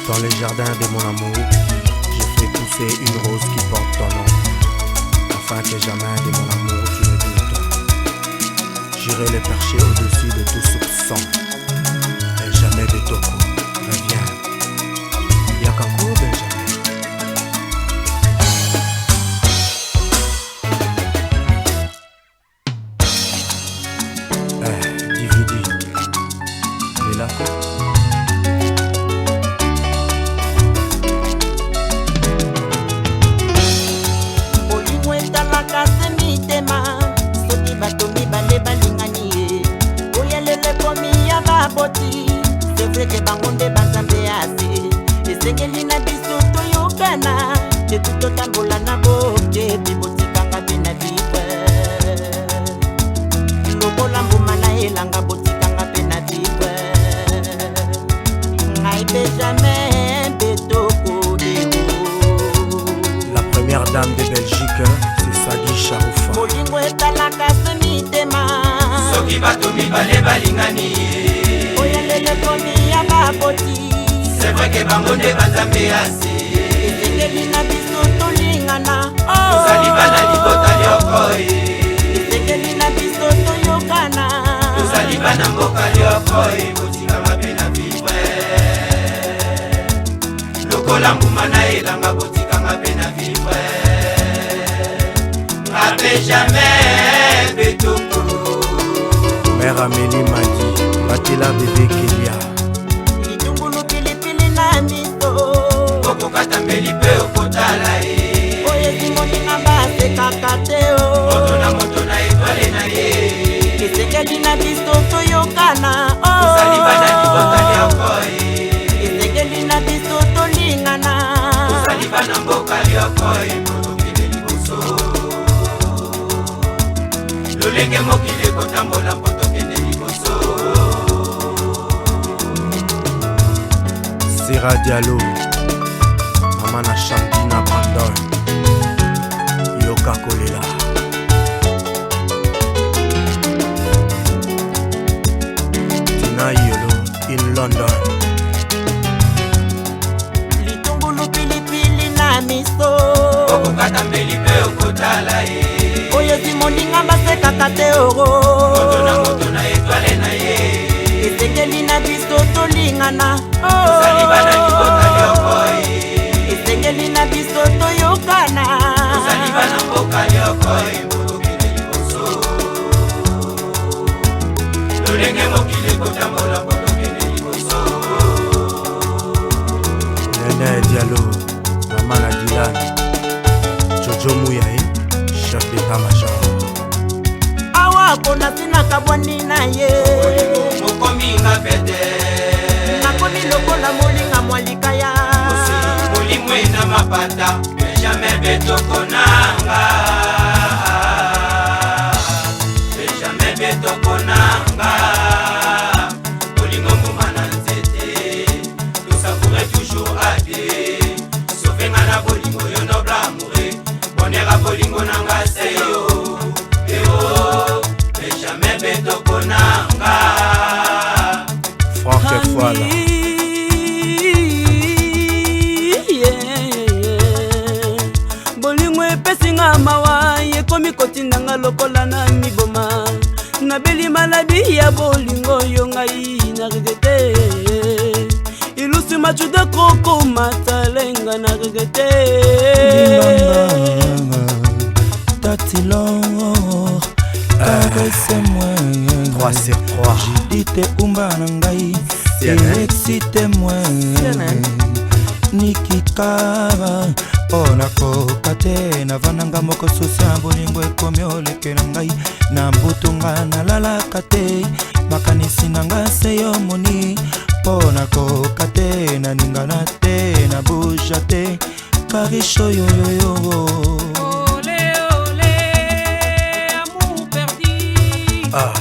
Dans les jardins de mon amour, j'ai fait pousser une rose qui porte ton nom, afin que jamais de mon amour tu ne doutes. J'irai les percher au-dessus de tout soupçon, et jamais de Toko, reviens. Yakako Benjamin. DVD, il est là. C'est vrai que bangonde banzambe ase esengeli na biso toyokana te tutotambola na boke bibotikanga pe na vivre lokola mbuma na elanga botikanga pe na vivre ngai pe jamais betoko deo. La première dame de Belgique, c'est Sadi Charoufa. Bolingo etalaka se mitema soki bato mibale balingani. C'est vrai que bango nde banzambe ase esengeli na biso tolingana tozali bana libota lyokoi esengeli na biso toyokana tozali bana mboka lyokoi botikanga mpe na vivre lokola mbuma na elanga botikanga mpe na vivre ape jamais betuku. Mère Amélie Madi, Batila bébé Kélia. Okokatambeli pe okotala ye oye zimoninga basekaka te moto na etwale na ye esengeli na biso toyokana tozali bana libota lyokoi esengeli na biso tolingana tozali bana mboka lyokoi motokende liboso lolenge mokili ekotambola mpotokende liboso. Sera Diallo, Mamana Chantina Brandon, Yoka Kolela. Tina Yolo in London. litungulu pilipili na miso okokatambeli pe okotala ye oyo zimoninga basekaka te moto na etwale na ye esengeli na biso tolingana tozali bana libota lyokoi esengeli na biso toyokana tozali bana mboka lyokoi motokende liboso lolenge mokili ekotambola motokende liboso. Nene Diallo, Mamana Dylan, Jojo Mouyaï, chef d'état-major. awa kona sinaka bwani na ye mokominga pete nakomi lokola molinga mwalikaya molimwe na mapata benjamin betoko nanga benjamin betoko nanga bolingo mbuma na nzete tosakure toujours ade sofenga na bolingo yo noble amoure bonera bolingo nanga seyo eo benjamin betoko nanga Franck Foala. bolingo epesinga mawa yekomi kotindanga lokola na miboma nabeli maladi ya bolingo yo ngai na regete ilusi machude koko matalenga na regete tatilor caresse-moi 3 sur 3. j'ai dit te umba na ngai excite-moi nikikaba mpona koka te navananga moko susi ya bolingo ekomi oleke na ngai na mbutunga nalalaka te makanisi na nga se yo moni mpona koka te naningana te na buja te karisho yoyoyo ole ole amour perdu Ah.